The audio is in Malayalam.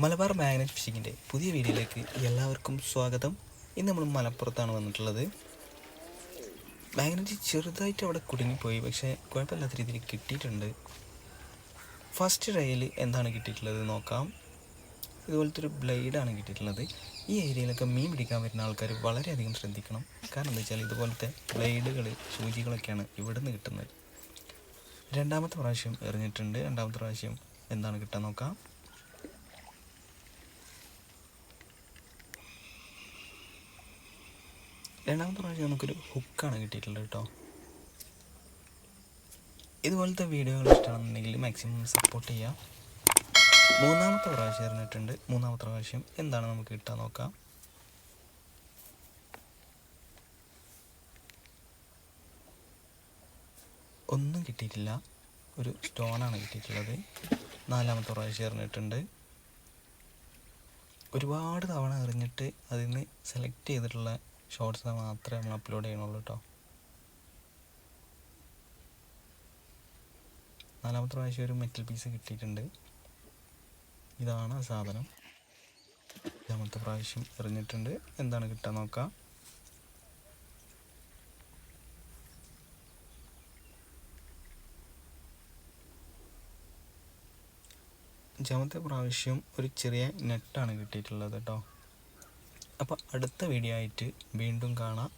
മലബാർ മാഗ്നറ്റ് ഫിഷിങ്ങിൻ്റെ പുതിയ വീഡിയോയിലേക്ക് എല്ലാവർക്കും സ്വാഗതം. ഇന്ന് നമ്മൾ മലപ്പുറത്താണ് വന്നിട്ടുള്ളത്. മാഗ്നറ്റ് ചെറുതായിട്ട് അവിടെ കുടുങ്ങിപ്പോയി, പക്ഷേ കുഴപ്പമില്ലാത്ത രീതിയിൽ കിട്ടിയിട്ടുണ്ട്. ഫസ്റ്റ് ട്രയൽ എന്താണ് കിട്ടിയിട്ടുള്ളത് നോക്കാം. ഇതുപോലത്തെ ഒരു ബ്ലേഡാണ് കിട്ടിയിട്ടുള്ളത്. ഈ ഏരിയയിലൊക്കെ മീൻ പിടിക്കാൻ വരുന്ന ആൾക്കാർ വളരെയധികം ശ്രദ്ധിക്കണം. കാരണം എന്താ വെച്ചാൽ ഇതുപോലത്തെ ബ്ലേഡുകൾ, സൂചികളൊക്കെയാണ് ഇവിടെ നിന്ന് കിട്ടുന്നത്. രണ്ടാമത്തെ പ്രാവശ്യം എറിഞ്ഞിട്ടുണ്ട്. രണ്ടാമത്തെ പ്രാവശ്യം എന്താണ് കിട്ടാൻ നോക്കാം. രണ്ടാമത്തെ പ്രാവശ്യം നമുക്കൊരു ഹുക്കാണ് കിട്ടിയിട്ടുള്ളത് കേട്ടോ. ഇതുപോലത്തെ വീഡിയോകൾ ഇഷ്ടമാണെന്നുണ്ടെങ്കിൽ മാക്സിമം സപ്പോർട്ട് ചെയ്യാം. മൂന്നാമത്തെ പ്രാവശ്യം എറിഞ്ഞിട്ടുണ്ട്. മൂന്നാമത്തെ പ്രാവശ്യം എന്താണ് നമുക്ക് കിട്ടാൻ നോക്കാം. ഒന്നും കിട്ടിയിട്ടില്ല, ഒരു സ്റ്റോണാണ് കിട്ടിയിട്ടുള്ളത്. നാലാമത്തെ പ്രാവശ്യം എറിഞ്ഞിട്ടുണ്ട്. ഒരുപാട് തവണ എറിഞ്ഞിട്ട് അതിൽ നിന്ന് സെലക്ട് ചെയ്തിട്ടുള്ള ഷോർട്സ് മാത്രമേ നമ്മൾ അപ്ലോഡ് ചെയ്യണുള്ളൂ കേട്ടോ. നാലാമത്തെ പ്രാവശ്യം ഒരു മെറ്റൽ പീസ് കിട്ടിയിട്ടുണ്ട്. ഇതാണ് ആ സാധനം. അഞ്ചാമത്തെ പ്രാവശ്യം എറിഞ്ഞിട്ടുണ്ട്. എന്താണ് കിട്ടാൻ നോക്കാം. അഞ്ചാമത്തെ പ്രാവശ്യം ഒരു ചെറിയ നെറ്റാണ് കിട്ടിയിട്ടുള്ളത് കേട്ടോ. അപ്പോൾ അടുത്ത വീഡിയോ ആയിട്ട് വീണ്ടും കാണാം.